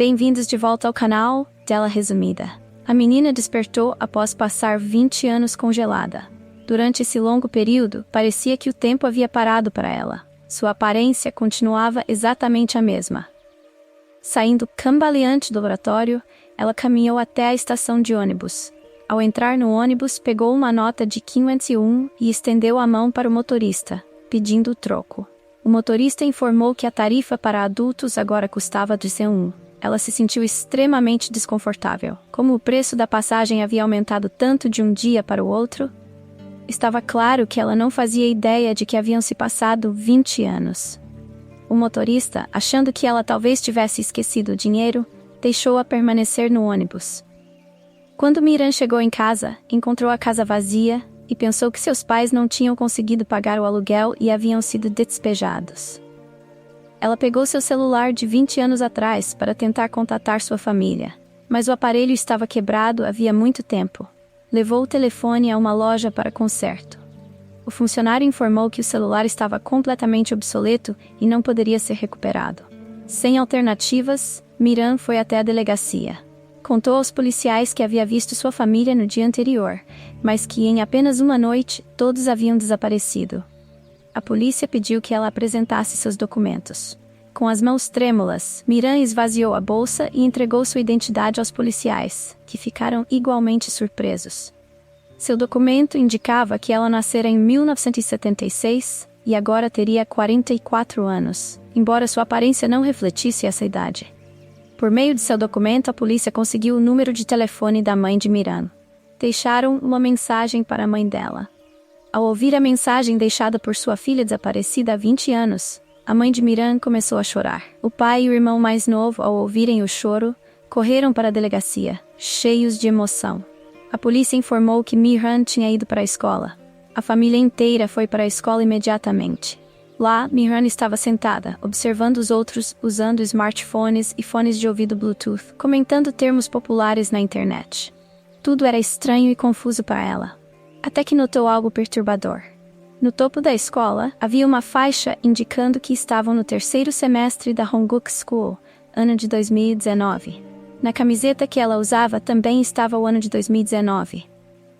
Bem-vindos de volta ao canal Tela Resumida. A menina despertou após passar 20 anos congelada. Durante esse longo período, parecia que o tempo havia parado para ela. Sua aparência continuava exatamente a mesma. Saindo cambaleante do laboratório, ela caminhou até a estação de ônibus. Ao entrar no ônibus, pegou uma nota de 501 e estendeu a mão para o motorista, pedindo o troco. O motorista informou que a tarifa para adultos agora custava 101. Ela se sentiu extremamente desconfortável. Como o preço da passagem havia aumentado tanto de um dia para o outro, estava claro que ela não fazia ideia de que haviam se passado 20 anos. O motorista, achando que ela talvez tivesse esquecido o dinheiro, deixou-a permanecer no ônibus. Quando Miran chegou em casa, encontrou a casa vazia e pensou que seus pais não tinham conseguido pagar o aluguel e haviam sido despejados. Ela pegou seu celular de 20 anos atrás para tentar contatar sua família, mas o aparelho estava quebrado havia muito tempo. Levou o telefone a uma loja para conserto. O funcionário informou que o celular estava completamente obsoleto e não poderia ser recuperado. Sem alternativas, Miran foi até a delegacia. Contou aos policiais que havia visto sua família no dia anterior, mas que em apenas uma noite todos haviam desaparecido. A polícia pediu que ela apresentasse seus documentos. Com as mãos trêmulas, Miran esvaziou a bolsa e entregou sua identidade aos policiais, que ficaram igualmente surpresos. Seu documento indicava que ela nascera em 1976 e agora teria 44 anos, embora sua aparência não refletisse essa idade. Por meio de seu documento, a polícia conseguiu o número de telefone da mãe de Miran. Deixaram uma mensagem para a mãe dela. Ao ouvir a mensagem deixada por sua filha desaparecida há 20 anos, a mãe de Miran começou a chorar. O pai e o irmão mais novo, ao ouvirem o choro, correram para a delegacia, cheios de emoção. A polícia informou que Miran tinha ido para a escola. A família inteira foi para a escola imediatamente. Lá, Miran estava sentada, observando os outros usando smartphones e fones de ouvido Bluetooth, comentando termos populares na internet. Tudo era estranho e confuso para ela. Até que notou algo perturbador. No topo da escola, havia uma faixa indicando que estavam no terceiro semestre da Honguk School, ano de 2019. Na camiseta que ela usava também estava o ano de 2019.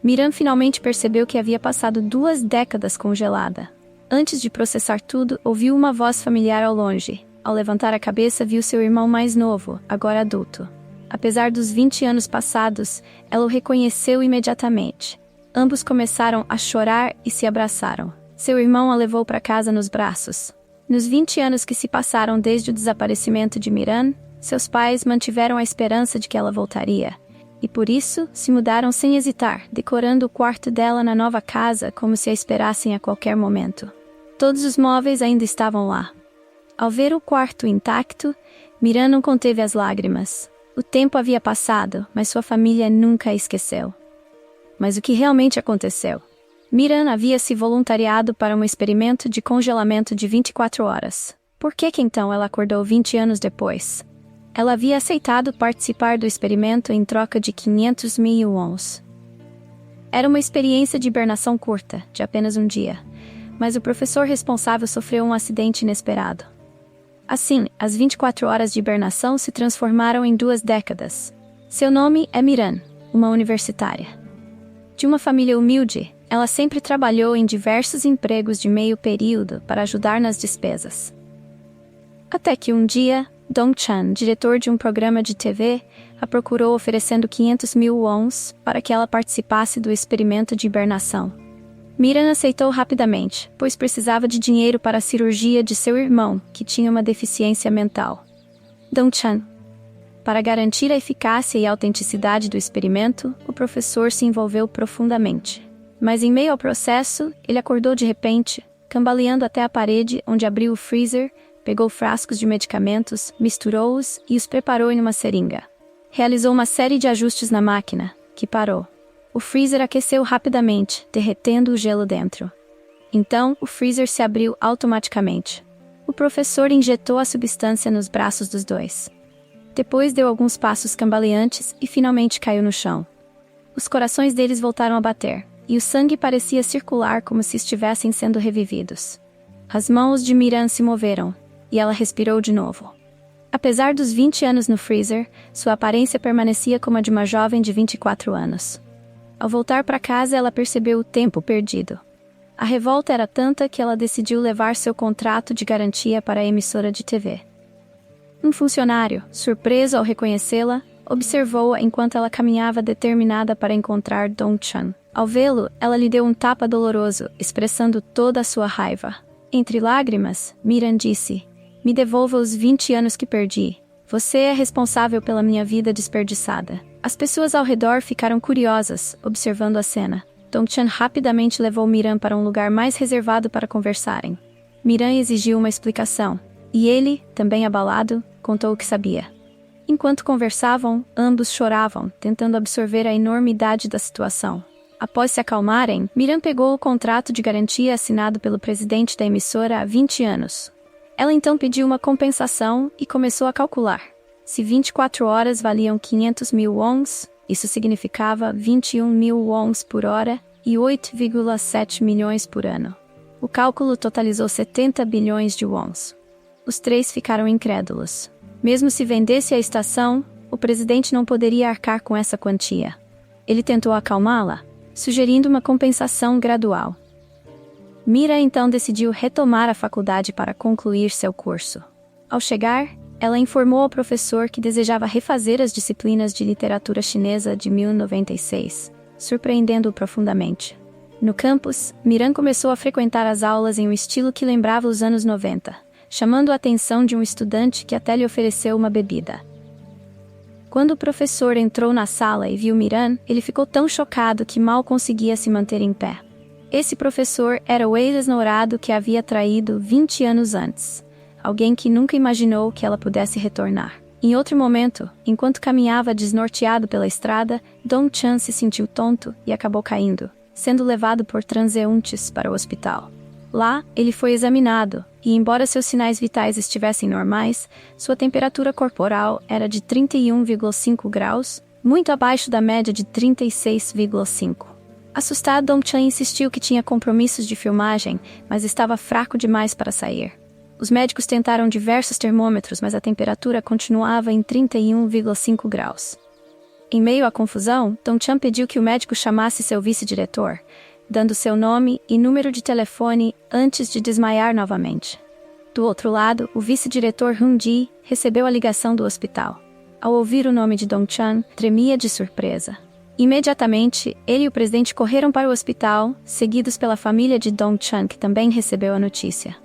Miran finalmente percebeu que havia passado 2 décadas congelada. Antes de processar tudo, ouviu uma voz familiar ao longe. Ao levantar a cabeça, viu seu irmão mais novo, agora adulto. Apesar dos 20 anos passados, ela o reconheceu imediatamente. Ambos começaram a chorar e se abraçaram. Seu irmão a levou para casa nos braços. Nos 20 anos que se passaram desde o desaparecimento de Miran, seus pais mantiveram a esperança de que ela voltaria. E por isso, se mudaram sem hesitar, decorando o quarto dela na nova casa como se a esperassem a qualquer momento. Todos os móveis ainda estavam lá. Ao ver o quarto intacto, Miran não conteve as lágrimas. O tempo havia passado, mas sua família nunca a esqueceu. Mas o que realmente aconteceu? Miran havia se voluntariado para um experimento de congelamento de 24 horas. Por que então ela acordou 20 anos depois? Ela havia aceitado participar do experimento em troca de 500.000 wons. Era uma experiência de hibernação curta, de apenas um dia, mas o professor responsável sofreu um acidente inesperado. Assim, as 24 horas de hibernação se transformaram em 2 décadas. Seu nome é Miran, uma universitária. De uma família humilde, ela sempre trabalhou em diversos empregos de meio período para ajudar nas despesas. Até que um dia, Dong Chan, diretor de um programa de TV, a procurou oferecendo 500.000 wons para que ela participasse do experimento de hibernação. Miran aceitou rapidamente, pois precisava de dinheiro para a cirurgia de seu irmão, que tinha uma deficiência mental. Dong Chan. Para garantir a eficácia e a autenticidade do experimento, o professor se envolveu profundamente. Mas em meio ao processo, ele acordou de repente, cambaleando até a parede, onde abriu o freezer, pegou frascos de medicamentos, misturou-os e os preparou em uma seringa. Realizou uma série de ajustes na máquina, que parou. O freezer aqueceu rapidamente, derretendo o gelo dentro. Então, o freezer se abriu automaticamente. O professor injetou a substância nos braços dos dois. Depois deu alguns passos cambaleantes e finalmente caiu no chão. Os corações deles voltaram a bater, e o sangue parecia circular como se estivessem sendo revividos. As mãos de Miran se moveram, e ela respirou de novo. Apesar dos 20 anos no freezer, sua aparência permanecia como a de uma jovem de 24 anos. Ao voltar para casa, ela percebeu o tempo perdido. A revolta era tanta que ela decidiu levar seu contrato de garantia para a emissora de TV. Um funcionário, surpreso ao reconhecê-la, observou-a enquanto ela caminhava determinada para encontrar Dong-chan. Ao vê-lo, ela lhe deu um tapa doloroso, expressando toda a sua raiva. Entre lágrimas, Miran disse: "Me devolva os 20 anos que perdi. Você é responsável pela minha vida desperdiçada." As pessoas ao redor ficaram curiosas, observando a cena. Dong-chan rapidamente levou Miran para um lugar mais reservado para conversarem. Miran exigiu uma explicação, e ele, também abalado, contou o que sabia. Enquanto conversavam, ambos choravam, tentando absorver a enormidade da situação. Após se acalmarem, Miran pegou o contrato de garantia assinado pelo presidente da emissora há 20 anos. Ela então pediu uma compensação e começou a calcular. Se 24 horas valiam 500 mil wons, isso significava 21 mil wons por hora e 8,7 milhões por ano. O cálculo totalizou 70 bilhões de wons. Os três ficaram incrédulos. Mesmo se vendesse a estação, o presidente não poderia arcar com essa quantia. Ele tentou acalmá-la, sugerindo uma compensação gradual. Mira então decidiu retomar a faculdade para concluir seu curso. Ao chegar, ela informou ao professor que desejava refazer as disciplinas de literatura chinesa de 1096, surpreendendo-o profundamente. No campus, Miran começou a frequentar as aulas em um estilo que lembrava os anos 90, chamando a atenção de um estudante que até lhe ofereceu uma bebida. Quando o professor entrou na sala e viu Miran, ele ficou tão chocado que mal conseguia se manter em pé. Esse professor era o ex-namorado que a havia traído 20 anos antes, alguém que nunca imaginou que ela pudesse retornar. Em outro momento, enquanto caminhava desnorteado pela estrada, Dong-chan se sentiu tonto e acabou caindo, sendo levado por transeuntes para o hospital. Lá, ele foi examinado, e embora seus sinais vitais estivessem normais, sua temperatura corporal era de 31,5 graus, muito abaixo da média de 36,5. Assustado, Dong-chan insistiu que tinha compromissos de filmagem, mas estava fraco demais para sair. Os médicos tentaram diversos termômetros, mas a temperatura continuava em 31,5 graus. Em meio à confusão, Dong-chan pediu que o médico chamasse seu vice-diretor, dando seu nome e número de telefone antes de desmaiar novamente. Do outro lado, o vice-diretor Hun-ji recebeu a ligação do hospital. Ao ouvir o nome de Dong-chan, tremia de surpresa. Imediatamente, ele e o presidente correram para o hospital, seguidos pela família de Dong-chan, que também recebeu a notícia.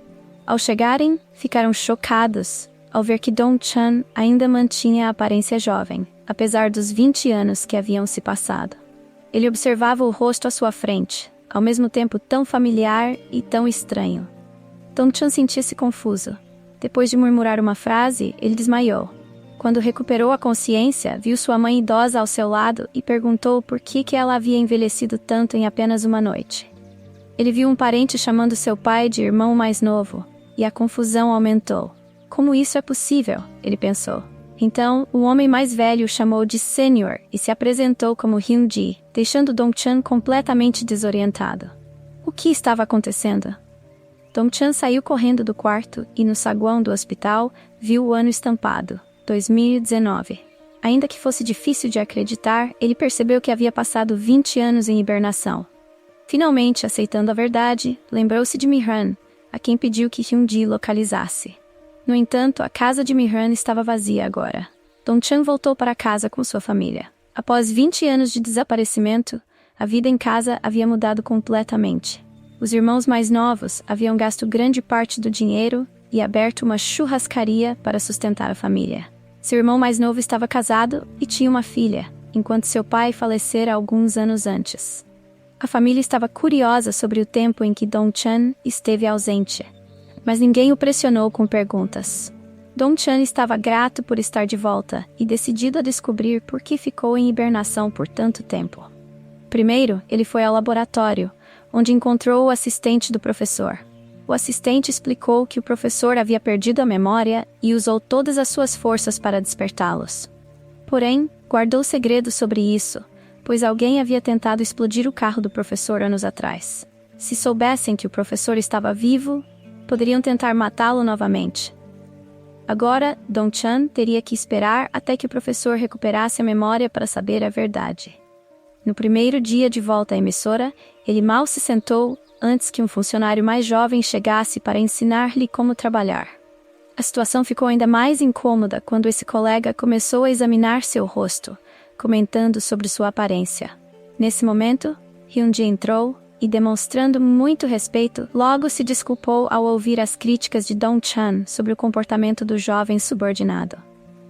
Ao chegarem, ficaram chocados ao ver que Dong-chan ainda mantinha a aparência jovem, apesar dos 20 anos que haviam se passado. Ele observava o rosto à sua frente, ao mesmo tempo tão familiar e tão estranho. Dong-chan sentia-se confuso. Depois de murmurar uma frase, ele desmaiou. Quando recuperou a consciência, viu sua mãe idosa ao seu lado e perguntou por que ela havia envelhecido tanto em apenas uma noite. Ele viu um parente chamando seu pai de irmão mais novo, e a confusão aumentou. Como isso é possível? Ele pensou. Então, o homem mais velho o chamou de Sênior e se apresentou como Hyun-ji, deixando Dong-chan completamente desorientado. O que estava acontecendo? Dong-chan saiu correndo do quarto e, no saguão do hospital, viu o ano estampado, 2019. Ainda que fosse difícil de acreditar, ele percebeu que havia passado 20 anos em hibernação. Finalmente, aceitando a verdade, lembrou-se de Miran, a quem pediu que Hyun-ji localizasse. No entanto, a casa de Miran estava vazia agora. Dong-chan voltou para casa com sua família. Após 20 anos de desaparecimento, a vida em casa havia mudado completamente. Os irmãos mais novos haviam gasto grande parte do dinheiro e aberto uma churrascaria para sustentar a família. Seu irmão mais novo estava casado e tinha uma filha, enquanto seu pai falecera alguns anos antes. A família estava curiosa sobre o tempo em que Dong-chan esteve ausente, mas ninguém o pressionou com perguntas. Dong-chan estava grato por estar de volta e decidido a descobrir por que ficou em hibernação por tanto tempo. Primeiro, ele foi ao laboratório, onde encontrou o assistente do professor. O assistente explicou que o professor havia perdido a memória e usou todas as suas forças para despertá-los. Porém, guardou segredo sobre isso, pois alguém havia tentado explodir o carro do professor anos atrás. Se soubessem que o professor estava vivo, poderiam tentar matá-lo novamente. Agora, Dong-chan teria que esperar até que o professor recuperasse a memória para saber a verdade. No primeiro dia de volta à emissora, ele mal se sentou antes que um funcionário mais jovem chegasse para ensinar-lhe como trabalhar. A situação ficou ainda mais incômoda quando esse colega começou a examinar seu rosto, comentando sobre sua aparência. Nesse momento, Hyun-ji entrou e, demonstrando muito respeito, logo se desculpou ao ouvir as críticas de Dong-chan sobre o comportamento do jovem subordinado.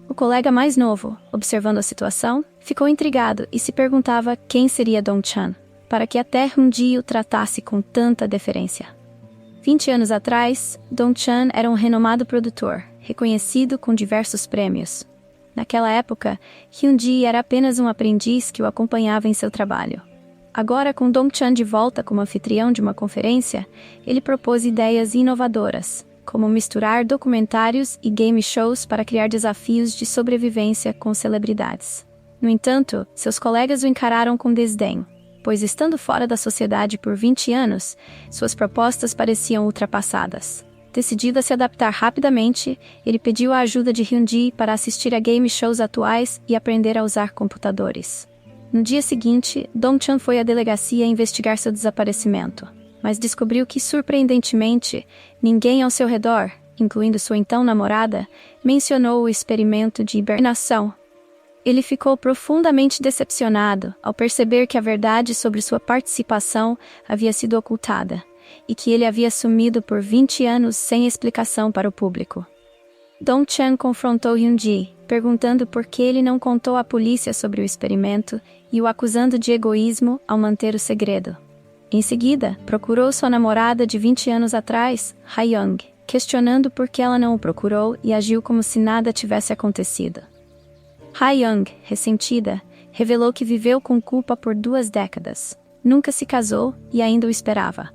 O colega mais novo, observando a situação, ficou intrigado e se perguntava quem seria Dong-chan, para que até Hyun-ji o tratasse com tanta deferência. 20 anos atrás, Dong-chan era um renomado produtor, reconhecido com diversos prêmios. Naquela época, Hyun-ji era apenas um aprendiz que o acompanhava em seu trabalho. Agora, com Dong-chan de volta como anfitrião de uma conferência, ele propôs ideias inovadoras, como misturar documentários e game shows para criar desafios de sobrevivência com celebridades. No entanto, seus colegas o encararam com desdém, pois estando fora da sociedade por 20 anos, suas propostas pareciam ultrapassadas. Decidido a se adaptar rapidamente, ele pediu a ajuda de Hyun-ji para assistir a game shows atuais e aprender a usar computadores. No dia seguinte, Dong-chan foi à delegacia investigar seu desaparecimento, mas descobriu que, surpreendentemente, ninguém ao seu redor, incluindo sua então namorada, mencionou o experimento de hibernação. Ele ficou profundamente decepcionado ao perceber que a verdade sobre sua participação havia sido ocultada e que ele havia sumido por 20 anos sem explicação para o público. Dong-chan confrontou Hyun-ji, perguntando por que ele não contou à polícia sobre o experimento e o acusando de egoísmo ao manter o segredo. Em seguida, procurou sua namorada de 20 anos atrás, Ha-young, questionando por que ela não o procurou e agiu como se nada tivesse acontecido. Ha-young, ressentida, revelou que viveu com culpa por 2 décadas, nunca se casou e ainda o esperava.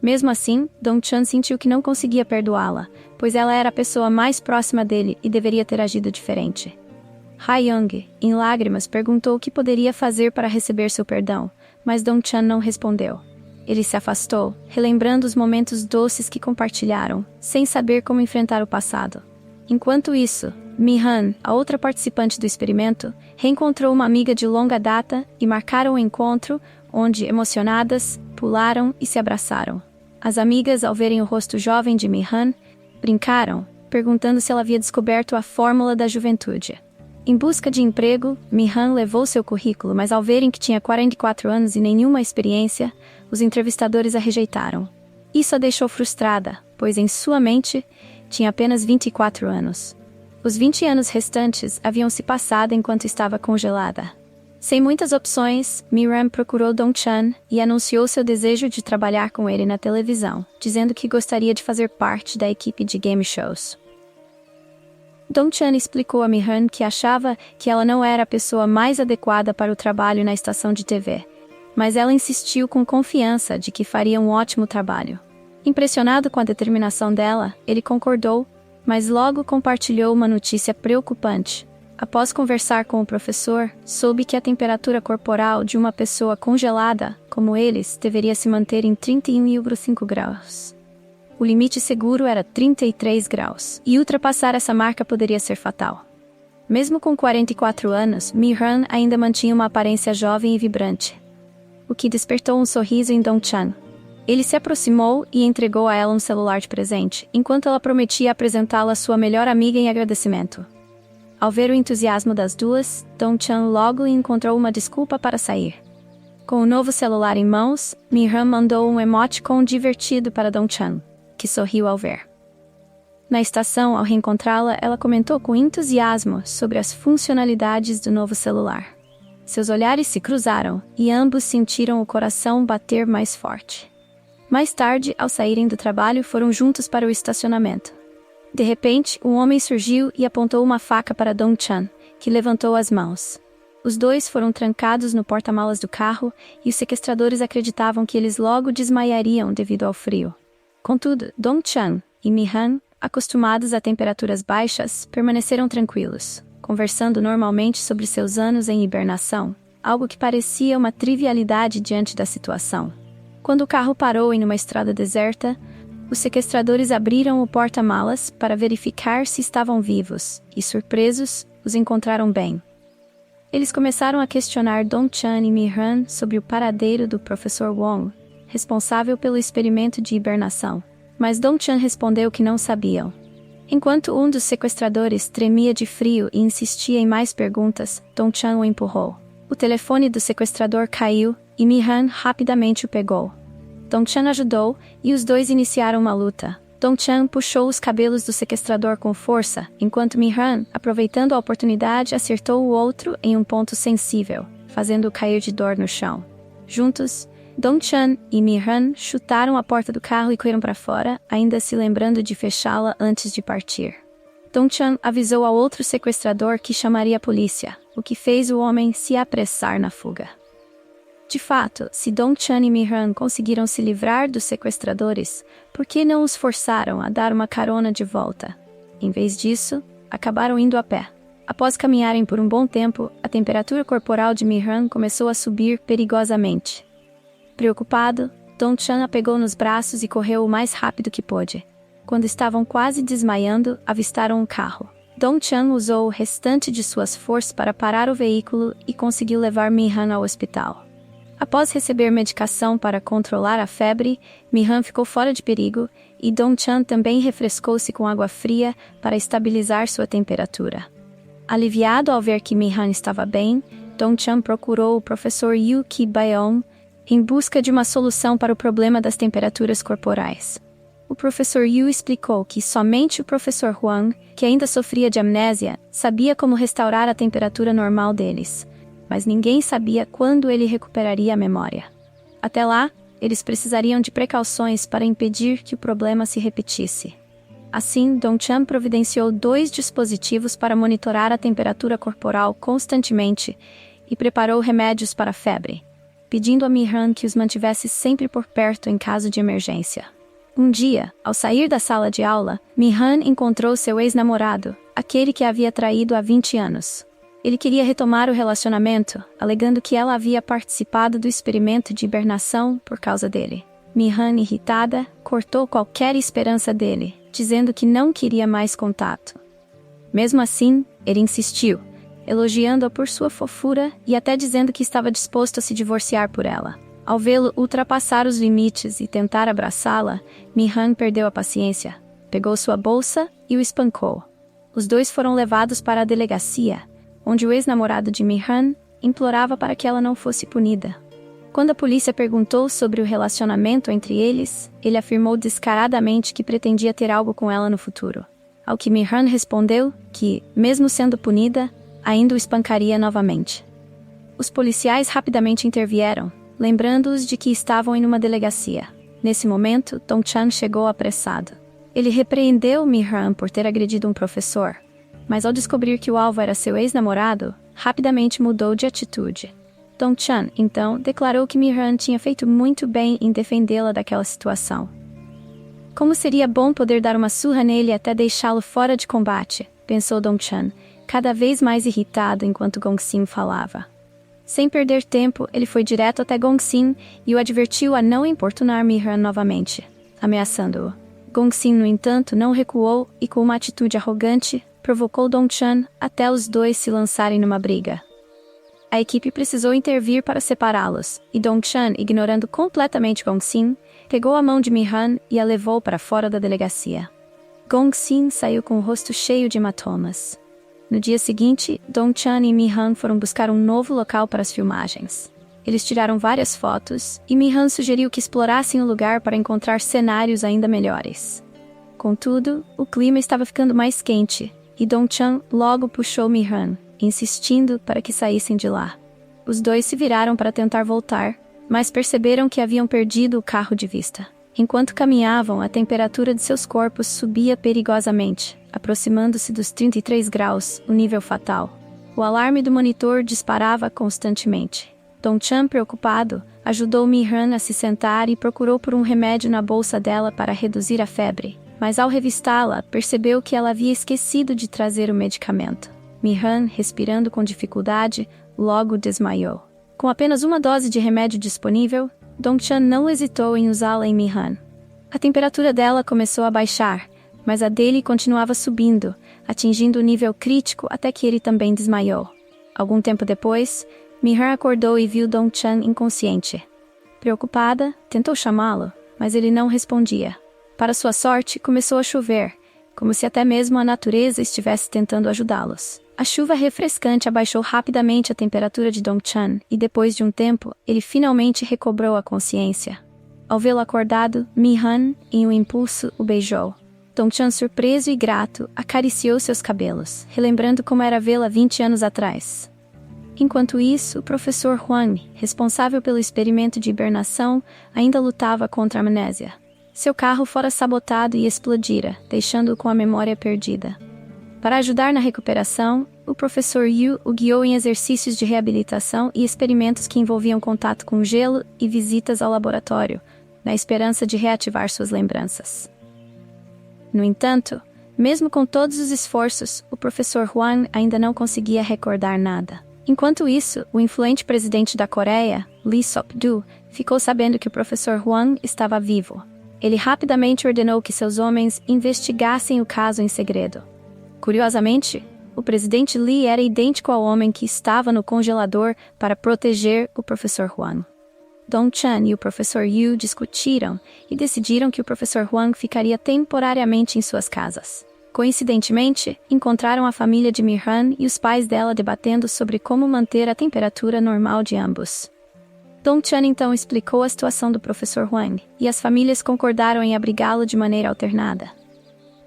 Mesmo assim, Dong-chan sentiu que não conseguia perdoá-la, pois ela era a pessoa mais próxima dele e deveria ter agido diferente. Ha-young, em lágrimas, perguntou o que poderia fazer para receber seu perdão, mas Dong-chan não respondeu. Ele se afastou, relembrando os momentos doces que compartilharam, sem saber como enfrentar o passado. Enquanto isso, Mi-han, a outra participante do experimento, reencontrou uma amiga de longa data e marcaram um encontro, onde, emocionadas, pularam e se abraçaram. As amigas, ao verem o rosto jovem de Mi-han, brincaram, perguntando se ela havia descoberto a fórmula da juventude. Em busca de emprego, Mi-han levou seu currículo, mas ao verem que tinha 44 anos e nenhuma experiência, os entrevistadores a rejeitaram. Isso a deixou frustrada, pois em sua mente tinha apenas 24 anos. Os 20 anos restantes haviam se passado enquanto estava congelada. Sem muitas opções, Mi-ran procurou Dong-chan e anunciou seu desejo de trabalhar com ele na televisão, dizendo que gostaria de fazer parte da equipe de game shows. Dong-chan explicou a Mi-han que achava que ela não era a pessoa mais adequada para o trabalho na estação de TV, mas ela insistiu com confiança de que faria um ótimo trabalho. Impressionado com a determinação dela, ele concordou, mas logo compartilhou uma notícia preocupante. Após conversar com o professor, soube que a temperatura corporal de uma pessoa congelada, como eles, deveria se manter em 31,5 graus. O limite seguro era 33 graus, e ultrapassar essa marca poderia ser fatal. Mesmo com 44 anos, Mi-han ainda mantinha uma aparência jovem e vibrante, o que despertou um sorriso em Dong-chan. Ele se aproximou e entregou a ela um celular de presente, enquanto ela prometia apresentá-la à sua melhor amiga em agradecimento. Ao ver o entusiasmo das duas, Dong-chan logo encontrou uma desculpa para sair. Com o novo celular em mãos, Mi-han mandou um emoticon divertido para Dong-chan, que sorriu ao ver. Na estação, ao reencontrá-la, ela comentou com entusiasmo sobre as funcionalidades do novo celular. Seus olhares se cruzaram, e ambos sentiram o coração bater mais forte. Mais tarde, ao saírem do trabalho, foram juntos para o estacionamento. De repente, um homem surgiu e apontou uma faca para Dong-chan, que levantou as mãos. Os dois foram trancados no porta-malas do carro e os sequestradores acreditavam que eles logo desmaiariam devido ao frio. Contudo, Dong-chan e Mi-han, acostumados a temperaturas baixas, permaneceram tranquilos, conversando normalmente sobre seus anos em hibernação, algo que parecia uma trivialidade diante da situação. Quando o carro parou em uma estrada deserta, Os sequestradores abriram o porta-malas para verificar se estavam vivos, e surpresos, os encontraram bem. Eles começaram a questionar Dong-chan e Mi-han sobre o paradeiro do professor Wong, responsável pelo experimento de hibernação, mas Dong-chan respondeu que não sabiam. Enquanto um dos sequestradores tremia de frio e insistia em mais perguntas, Dong-chan o empurrou. O telefone do sequestrador caiu e Mi-han rapidamente o pegou. Dong-chan ajudou e os dois iniciaram uma luta. Dong-chan puxou os cabelos do sequestrador com força, enquanto Mi-han, aproveitando a oportunidade, acertou o outro em um ponto sensível, fazendo-o cair de dor no chão. Juntos, Dong-chan e Mi-han chutaram a porta do carro e correram para fora, ainda se lembrando de fechá-la antes de partir. Dong-chan avisou ao outro sequestrador que chamaria a polícia, o que fez o homem se apressar na fuga. De fato, se Dong-chan e Mi-han conseguiram se livrar dos sequestradores, por que não os forçaram a dar uma carona de volta? Em vez disso, acabaram indo a pé. Após caminharem por um bom tempo, a temperatura corporal de Mi-han começou a subir perigosamente. Preocupado, Dong-chan a pegou nos braços e correu o mais rápido que pôde. Quando estavam quase desmaiando, avistaram um carro. Dong-chan usou o restante de suas forças para parar o veículo e conseguiu levar Mi-han ao hospital. Após receber medicação para controlar a febre, Mi-han ficou fora de perigo e Dong-chan também refrescou-se com água fria para estabilizar sua temperatura. Aliviado ao ver que Mi-han estava bem, Dong-chan procurou o professor Yu Ki-baeon em busca de uma solução para o problema das temperaturas corporais. O professor Yu explicou que somente o professor Huang, que ainda sofria de amnésia, sabia como restaurar a temperatura normal deles, mas ninguém sabia quando ele recuperaria a memória. Até lá, eles precisariam de precauções para impedir que o problema se repetisse. Assim, Dong-chan providenciou 2 dispositivos para monitorar a temperatura corporal constantemente e preparou remédios para a febre, pedindo a Mi-han que os mantivesse sempre por perto em caso de emergência. Um dia, ao sair da sala de aula, Mi-han encontrou seu ex-namorado, aquele que a havia traído há 20 anos. Ele queria retomar o relacionamento, alegando que ela havia participado do experimento de hibernação por causa dele. Mi-han, irritada, cortou qualquer esperança dele, dizendo que não queria mais contato. Mesmo assim, ele insistiu, elogiando-a por sua fofura e até dizendo que estava disposto a se divorciar por ela. Ao vê-lo ultrapassar os limites e tentar abraçá-la, Mi-han perdeu a paciência, pegou sua bolsa e o espancou. Os dois foram levados para a delegacia, onde o ex-namorado de Mi-han implorava para que ela não fosse punida. Quando a polícia perguntou sobre o relacionamento entre eles, ele afirmou descaradamente que pretendia ter algo com ela no futuro. Ao que Mi-han respondeu que, mesmo sendo punida, ainda o espancaria novamente. Os policiais rapidamente intervieram, lembrando-os de que estavam em uma delegacia. Nesse momento, Dong-chan chegou apressado. Ele repreendeu Mi-han por ter agredido um professor, mas ao descobrir que o alvo era seu ex-namorado, rapidamente mudou de atitude. Dong-chan, então, declarou que Mi-han tinha feito muito bem em defendê-la daquela situação. Como seria bom poder dar uma surra nele até deixá-lo fora de combate, pensou Dong-chan, cada vez mais irritado enquanto Gong-sin falava. Sem perder tempo, ele foi direto até Gong-sin e o advertiu a não importunar Mi-han novamente, ameaçando-o. Gong-sin, no entanto, não recuou e, com uma atitude arrogante, provocou Dong-chan até os dois se lançarem numa briga. A equipe precisou intervir para separá-los, e Dong-chan, ignorando completamente Gong-sin, pegou a mão de Mi-han e a levou para fora da delegacia. Gong-sin saiu com o rosto cheio de hematomas. No dia seguinte, Dong-chan e Mi-han foram buscar um novo local para as filmagens. Eles tiraram várias fotos, e Mi-han sugeriu que explorassem o lugar para encontrar cenários ainda melhores. Contudo, o clima estava ficando mais quente, e Dong-chan logo puxou Mi-han, insistindo para que saíssem de lá. Os dois se viraram para tentar voltar, mas perceberam que haviam perdido o carro de vista. Enquanto caminhavam, a temperatura de seus corpos subia perigosamente, aproximando-se dos 33 graus, o nível fatal. O alarme do monitor disparava constantemente. Dong-chan, preocupado, ajudou Mi-han a se sentar e procurou por um remédio na bolsa dela para reduzir a febre, mas ao revistá-la, percebeu que ela havia esquecido de trazer o medicamento. Mi-han, respirando com dificuldade, logo desmaiou. Com apenas uma dose de remédio disponível, Dong-chan não hesitou em usá-la em Mi-han. A temperatura dela começou a baixar, mas a dele continuava subindo, atingindo o nível crítico até que ele também desmaiou. Algum tempo depois, Mi-han acordou e viu Dong-chan inconsciente. Preocupada, tentou chamá-lo, mas ele não respondia. Para sua sorte, começou a chover, como se até mesmo a natureza estivesse tentando ajudá-los. A chuva refrescante abaixou rapidamente a temperatura de Dong-chan e depois de um tempo, ele finalmente recobrou a consciência. Ao vê-lo acordado, Mi-han, em um impulso, o beijou. Dong-chan, surpreso e grato, acariciou seus cabelos, relembrando como era vê-la 20 anos atrás. Enquanto isso, o professor Huang, responsável pelo experimento de hibernação, ainda lutava contra a amnésia. Seu carro fora sabotado e explodira, deixando-o com a memória perdida. Para ajudar na recuperação, o professor Yu o guiou em exercícios de reabilitação e experimentos que envolviam contato com gelo e visitas ao laboratório, na esperança de reativar suas lembranças. No entanto, mesmo com todos os esforços, o professor Huang ainda não conseguia recordar nada. Enquanto isso, o influente presidente da Coreia, Lee Sok-do, ficou sabendo que o professor Huang estava vivo. Ele rapidamente ordenou que seus homens investigassem o caso em segredo. Curiosamente, o presidente Lee era idêntico ao homem que estava no congelador para proteger o professor Huang. Dong-chan e o professor Yu discutiram e decidiram que o professor Huang ficaria temporariamente em suas casas. Coincidentemente, encontraram a família de Mi-han e os pais dela debatendo sobre como manter a temperatura normal de ambos. Dong-chan então explicou a situação do professor Huang, e as famílias concordaram em abrigá-lo de maneira alternada.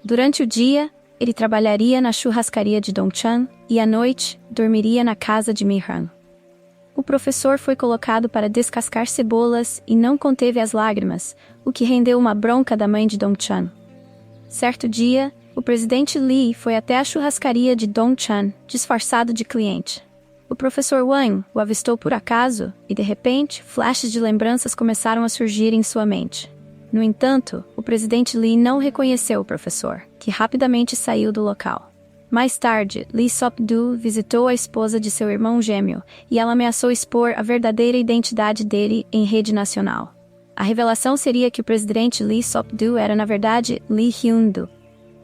Durante o dia, ele trabalharia na churrascaria de Dong-chan, e à noite, dormiria na casa de Mi-han. O professor foi colocado para descascar cebolas e não conteve as lágrimas, o que rendeu uma bronca da mãe de Dong-chan. Certo dia, o presidente Lee foi até a churrascaria de Dong-chan, disfarçado de cliente. O professor Wang o avistou por acaso e, de repente, flashes de lembranças começaram a surgir em sua mente. No entanto, o presidente Lee não reconheceu o professor, que rapidamente saiu do local. Mais tarde, Lee Sok-do visitou a esposa de seu irmão gêmeo e ela ameaçou expor a verdadeira identidade dele em rede nacional. A revelação seria que o presidente Lee Sok-do era, na verdade, Lee Hyun-do,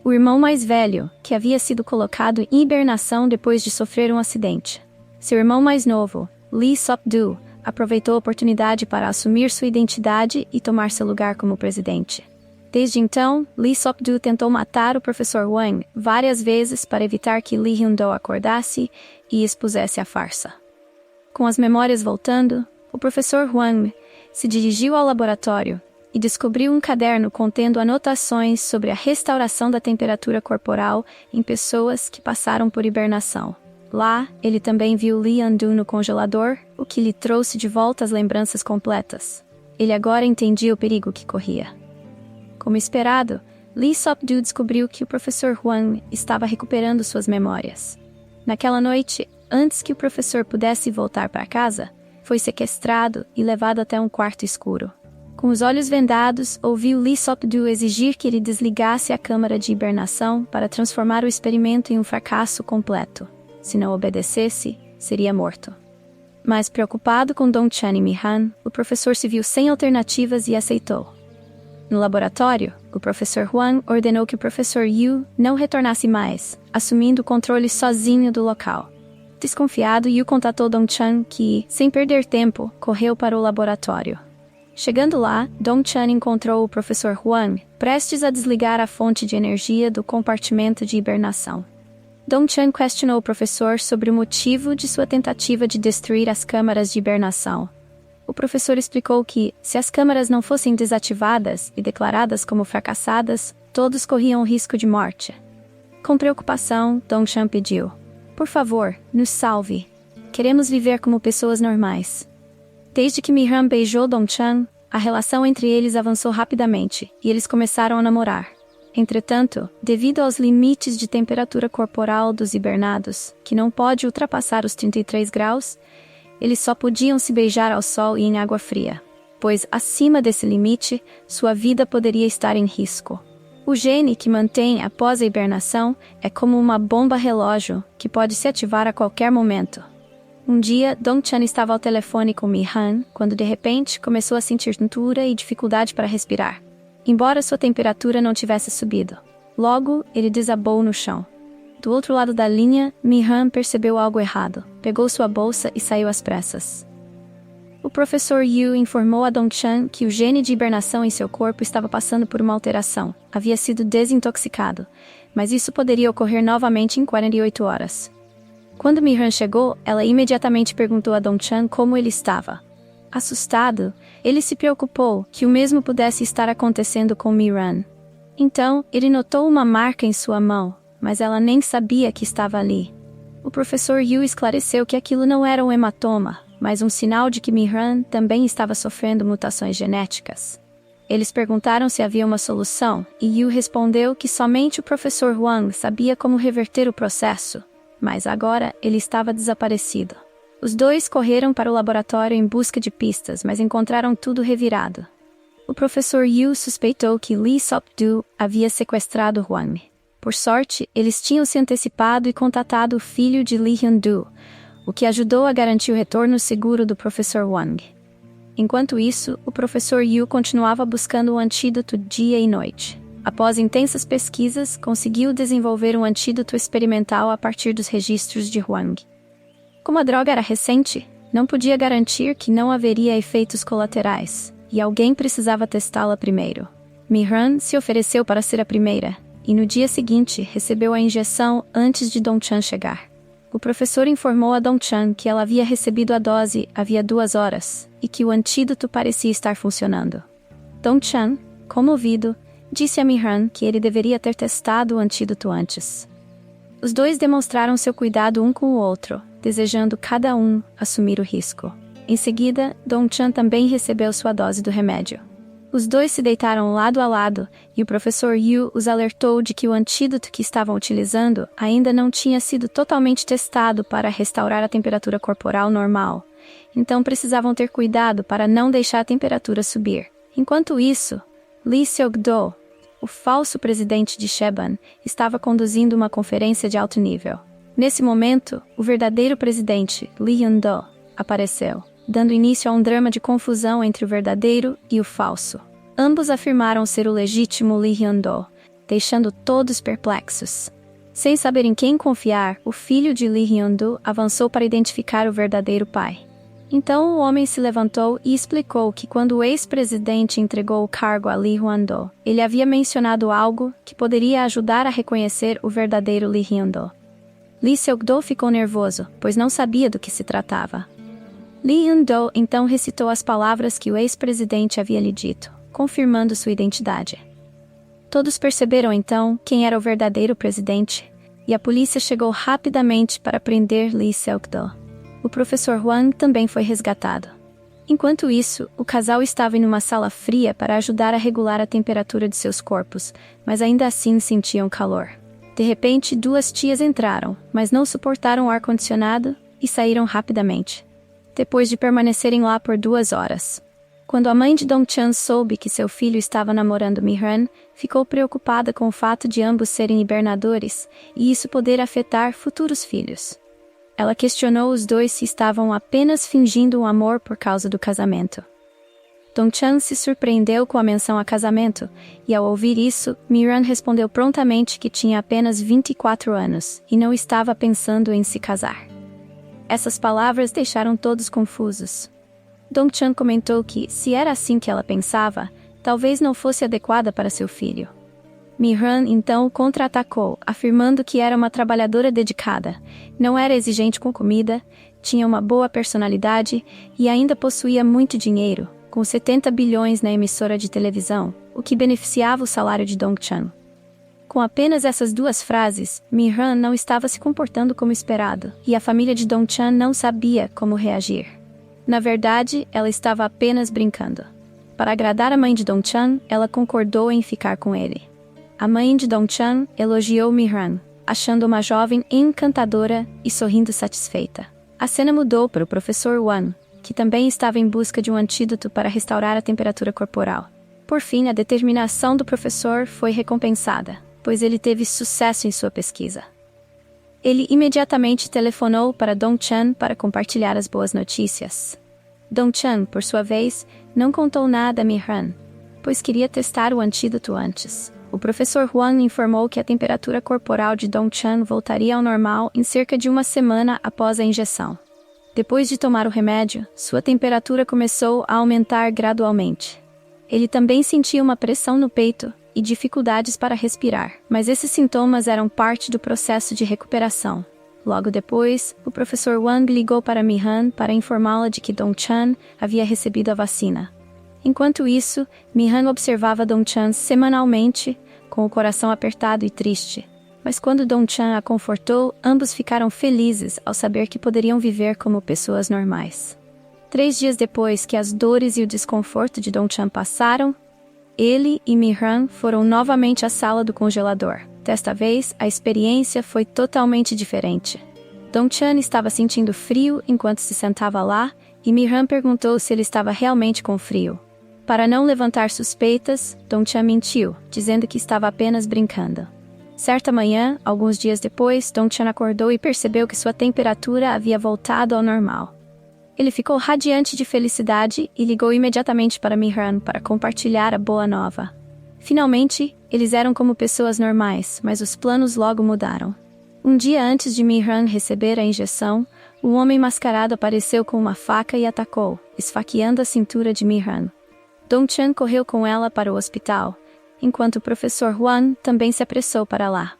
o irmão mais velho, que havia sido colocado em hibernação depois de sofrer um acidente. Seu irmão mais novo, Lee Sok-do, aproveitou a oportunidade para assumir sua identidade e tomar seu lugar como presidente. Desde então, Lee Sok-do tentou matar o professor Wang várias vezes para evitar que Lee Hyun-do acordasse e expusesse a farsa. Com as memórias voltando, o professor Wang se dirigiu ao laboratório e descobriu um caderno contendo anotações sobre a restauração da temperatura corporal em pessoas que passaram por hibernação. Lá, ele também viu Lee Hyun-do no congelador, o que lhe trouxe de volta as lembranças completas. Ele agora entendia o perigo que corria. Como esperado, Lee Sok-do descobriu que o professor Huang estava recuperando suas memórias. Naquela noite, antes que o professor pudesse voltar para casa, foi sequestrado e levado até um quarto escuro. Com os olhos vendados, ouviu Lee Sok-do exigir que ele desligasse a câmara de hibernação para transformar o experimento em um fracasso completo. Se não obedecesse, seria morto. Mas preocupado com Dong-chan e Mi-han, o professor se viu sem alternativas e aceitou. No laboratório, o professor Huang ordenou que o professor Yu não retornasse mais, assumindo o controle sozinho do local. Desconfiado, Yu contatou Dong-chan que, sem perder tempo, correu para o laboratório. Chegando lá, Dong-chan encontrou o professor Huang, prestes a desligar a fonte de energia do compartimento de hibernação. Dong-chan questionou o professor sobre o motivo de sua tentativa de destruir as câmaras de hibernação. O professor explicou que, se as câmaras não fossem desativadas e declaradas como fracassadas, todos corriam o risco de morte. Com preocupação, Dong-chan pediu: "Por favor, nos salve. Queremos viver como pessoas normais." Desde que Mi-han beijou Dong-chan, a relação entre eles avançou rapidamente e eles começaram a namorar. Entretanto, devido aos limites de temperatura corporal dos hibernados, que não pode ultrapassar os 33 graus, eles só podiam se beijar ao sol e em água fria, pois, acima desse limite, sua vida poderia estar em risco. O gene que mantém após a hibernação é como uma bomba relógio que pode se ativar a qualquer momento. Um dia, Dong-chan estava ao telefone com Mi-han, quando de repente começou a sentir tontura e dificuldade para respirar. embora sua temperatura não tivesse subido. Logo, ele desabou no chão. Do outro lado da linha, Mi-han percebeu algo errado, pegou sua bolsa e saiu às pressas. O professor Yu informou a Dong-chan que o gene de hibernação em seu corpo estava passando por uma alteração, havia sido desintoxicado, mas isso poderia ocorrer novamente em 48 horas. Quando Mi-han chegou, ela imediatamente perguntou a Dong-chan como ele estava. Assustado, ele se preocupou que o mesmo pudesse estar acontecendo com Mi-ran. Então, ele notou uma marca em sua mão, mas ela nem sabia que estava ali. O professor Yu esclareceu que aquilo não era um hematoma, mas um sinal de que Mi-han também estava sofrendo mutações genéticas. Eles perguntaram se havia uma solução, e Yu respondeu que somente o professor Huang sabia como reverter o processo, mas agora ele estava desaparecido. Os dois correram para o laboratório em busca de pistas, mas encontraram tudo revirado. O professor Yu suspeitou que Lee Sop-do havia sequestrado Huang. Por sorte, eles tinham se antecipado e contatado o filho de Lee Hyun-do, o que ajudou a garantir o retorno seguro do professor Wang. Enquanto isso, o professor Yu continuava buscando o antídoto dia e noite. Após intensas pesquisas, conseguiu desenvolver um antídoto experimental a partir dos registros de Huang. Como a droga era recente, não podia garantir que não haveria efeitos colaterais, e alguém precisava testá-la primeiro. Mi-han se ofereceu para ser a primeira, e no dia seguinte recebeu a injeção antes de Dong-chan chegar. O professor informou a Dong-chan que ela havia recebido a dose havia 2 horas, e que o antídoto parecia estar funcionando. Dong-chan, comovido, disse a Mi-han que ele deveria ter testado o antídoto antes. Os dois demonstraram seu cuidado um com o outro, desejando cada um assumir o risco. Em seguida, Dong-chan também recebeu sua dose do remédio. Os dois se deitaram lado a lado, e o professor Yu os alertou de que o antídoto que estavam utilizando ainda não tinha sido totalmente testado para restaurar a temperatura corporal normal. Então precisavam ter cuidado para não deixar a temperatura subir. Enquanto isso, Lee Seok-do, o falso presidente de Cheban, estava conduzindo uma conferência de alto nível. Nesse momento, o verdadeiro presidente, Lee Hyun-do, apareceu, dando início a um drama de confusão entre o verdadeiro e o falso. Ambos afirmaram ser o legítimo Lee Hyun-do, deixando todos perplexos. Sem saber em quem confiar, o filho de Lee Hyun-do avançou para identificar o verdadeiro pai. Então o homem se levantou e explicou que quando o ex-presidente entregou o cargo a Lee Hyun-do, ele havia mencionado algo que poderia ajudar a reconhecer o verdadeiro Lee Hyun-do. Lee Seok-do ficou nervoso, pois não sabia do que se tratava. Lee Hyun-do então recitou as palavras que o ex-presidente havia lhe dito, confirmando sua identidade. Todos perceberam então quem era o verdadeiro presidente, e a polícia chegou rapidamente para prender Lee Seok-do. O professor Huang também foi resgatado. Enquanto isso, o casal estava em uma sala fria para ajudar a regular a temperatura de seus corpos, mas ainda assim sentiam calor. De repente, 2 tias entraram, mas não suportaram o ar-condicionado e saíram rapidamente, depois de permanecerem lá por 2 horas. Quando a mãe de Dong-chan soube que seu filho estava namorando Mi-han, ficou preocupada com o fato de ambos serem hibernadores e isso poder afetar futuros filhos. Ela questionou os dois se estavam apenas fingindo um amor por causa do casamento. Dong-chan se surpreendeu com a menção a casamento, e ao ouvir isso, Mi-han respondeu prontamente que tinha apenas 24 anos e não estava pensando em se casar. Essas palavras deixaram todos confusos. Dong-chan comentou que, se era assim que ela pensava, talvez não fosse adequada para seu filho. Mi-han então contra-atacou, afirmando que era uma trabalhadora dedicada, não era exigente com comida, tinha uma boa personalidade e ainda possuía muito dinheiro, com 70 bilhões na emissora de televisão, o que beneficiava o salário de Dong-chan. Com apenas essas 2 frases, Mi-han não estava se comportando como esperado, e a família de Dong-chan não sabia como reagir. Na verdade, ela estava apenas brincando. Para agradar a mãe de Dong-chan, ela concordou em ficar com ele. A mãe de Dong-chan elogiou Mi-han, achando uma jovem encantadora e sorrindo satisfeita. A cena mudou para o professor Wan, que também estava em busca de um antídoto para restaurar a temperatura corporal. Por fim, a determinação do professor foi recompensada, pois ele teve sucesso em sua pesquisa. Ele imediatamente telefonou para Dong-chan para compartilhar as boas notícias. Dong-chan, por sua vez, não contou nada a Mi-han. pois queria testar o antídoto antes. O professor Huang informou que a temperatura corporal de Dong-chan voltaria ao normal em cerca de uma semana após a injeção. Depois de tomar o remédio, sua temperatura começou a aumentar gradualmente. Ele também sentia uma pressão no peito e dificuldades para respirar, mas esses sintomas eram parte do processo de recuperação. Logo depois, o professor Wang ligou para Mi-han para informá-la de que Dong-chan havia recebido a vacina. Enquanto isso, Mi-han observava Dong-chan semanalmente, com o coração apertado e triste. Mas quando Dong-chan a confortou, ambos ficaram felizes ao saber que poderiam viver como pessoas normais. 3 dias depois que as dores e o desconforto de Dong-chan passaram, ele e Mi-han foram novamente à sala do congelador. Desta vez, a experiência foi totalmente diferente. Dong-chan estava sentindo frio enquanto se sentava lá, e Mi-han perguntou se ele estava realmente com frio. Para não levantar suspeitas, Dong-chan mentiu, dizendo que estava apenas brincando. Certa manhã, alguns dias depois, Dong-chan acordou e percebeu que sua temperatura havia voltado ao normal. Ele ficou radiante de felicidade e ligou imediatamente para Mi-han para compartilhar a boa nova. Finalmente, eles eram como pessoas normais, mas os planos logo mudaram. Um dia antes de Mi-han receber a injeção, um homem mascarado apareceu com uma faca e atacou, esfaqueando a cintura de Mi-han. Dong-chan correu com ela para o hospital, enquanto o professor Huang também se apressou para lá.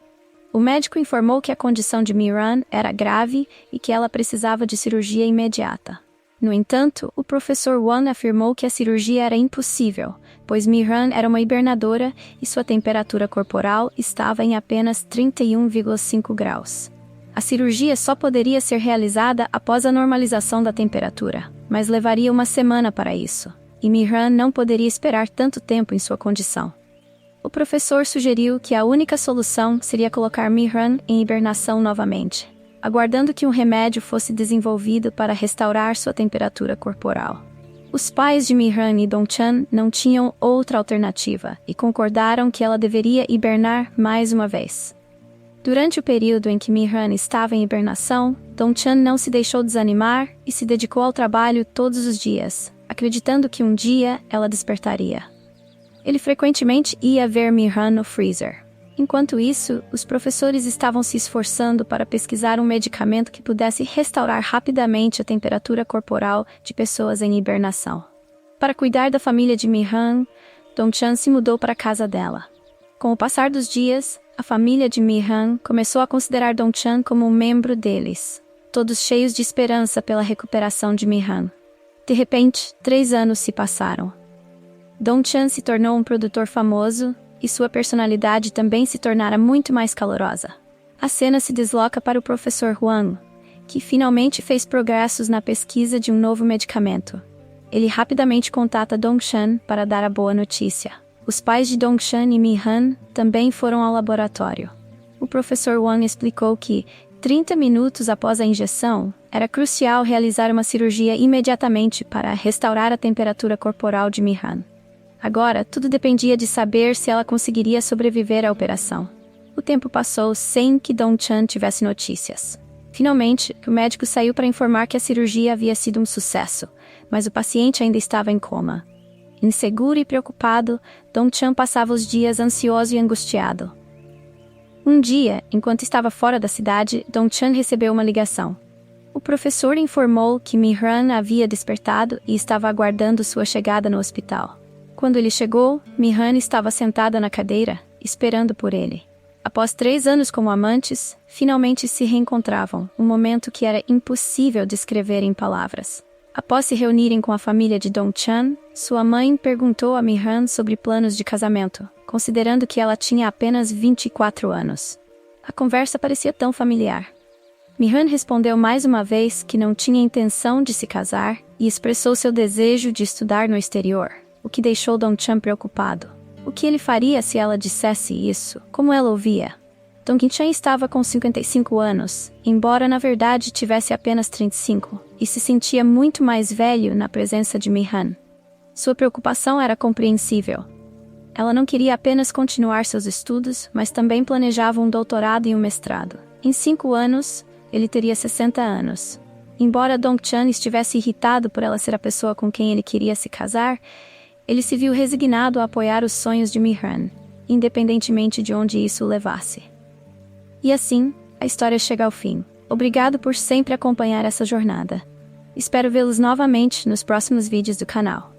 O médico informou que a condição de Mi-han era grave e que ela precisava de cirurgia imediata. No entanto, o professor Huang afirmou que a cirurgia era impossível, pois Mi-han era uma hibernadora e sua temperatura corporal estava em apenas 31,5 graus. A cirurgia só poderia ser realizada após a normalização da temperatura, mas levaria uma semana para isso, e Mi-han não poderia esperar tanto tempo em sua condição. O professor sugeriu que a única solução seria colocar Mi-han em hibernação novamente, aguardando que um remédio fosse desenvolvido para restaurar sua temperatura corporal. Os pais de Mi-han e Dong-chan não tinham outra alternativa e concordaram que ela deveria hibernar mais uma vez. Durante o período em que Mi-han estava em hibernação, Dong-chan não se deixou desanimar e se dedicou ao trabalho todos os dias, acreditando que um dia ela despertaria. Ele frequentemente ia ver Mi-han no freezer. Enquanto isso, os professores estavam se esforçando para pesquisar um medicamento que pudesse restaurar rapidamente a temperatura corporal de pessoas em hibernação. Para cuidar da família de Mi-han, Dong-chan se mudou para a casa dela. Com o passar dos dias, a família de Mi-han começou a considerar Dong-chan como um membro deles, todos cheios de esperança pela recuperação de Mi-han. De repente, 3 anos se passaram. Dong-chan se tornou um produtor famoso e sua personalidade também se tornara muito mais calorosa. A cena se desloca para o professor Huang, que finalmente fez progressos na pesquisa de um novo medicamento. Ele rapidamente contata Dong-chan para dar a boa notícia. Os pais de Dong-chan e Mi-han também foram ao laboratório. O professor Huang explicou que, 30 minutos após a injeção, era crucial realizar uma cirurgia imediatamente para restaurar a temperatura corporal de Mi-han. Agora, tudo dependia de saber se ela conseguiria sobreviver à operação. O tempo passou sem que Dong-chan tivesse notícias. Finalmente, o médico saiu para informar que a cirurgia havia sido um sucesso, mas o paciente ainda estava em coma. Inseguro e preocupado, Dong-chan passava os dias ansioso e angustiado. Um dia, enquanto estava fora da cidade, Dong-chan recebeu uma ligação. O professor informou que Mi-han havia despertado e estava aguardando sua chegada no hospital. Quando ele chegou, Mi-han estava sentada na cadeira, esperando por ele. Após 3 anos como amantes, finalmente se reencontravam, um momento que era impossível descrever em palavras. Após se reunirem com a família de Dong-chan, sua mãe perguntou a Mi-han sobre planos de casamento, considerando que ela tinha apenas 24 anos. A conversa parecia tão familiar. Mi-han respondeu mais uma vez que não tinha intenção de se casar e expressou seu desejo de estudar no exterior, o que deixou Dong-chan preocupado. O que ele faria se ela dissesse isso? Como ela ouvia? Dong-chan estava com 55 anos, embora na verdade tivesse apenas 35, e se sentia muito mais velho na presença de Mi-han. Sua preocupação era compreensível. Ela não queria apenas continuar seus estudos, mas também planejava um doutorado e um mestrado. Em 5 anos, ele teria 60 anos. Embora Dong-chan estivesse irritado por ela ser a pessoa com quem ele queria se casar, Ele se viu resignado a apoiar os sonhos de Mihran, independentemente de onde isso o levasse. E assim, a história chega ao fim. Obrigado por sempre acompanhar essa jornada. Espero vê-los novamente nos próximos vídeos do canal.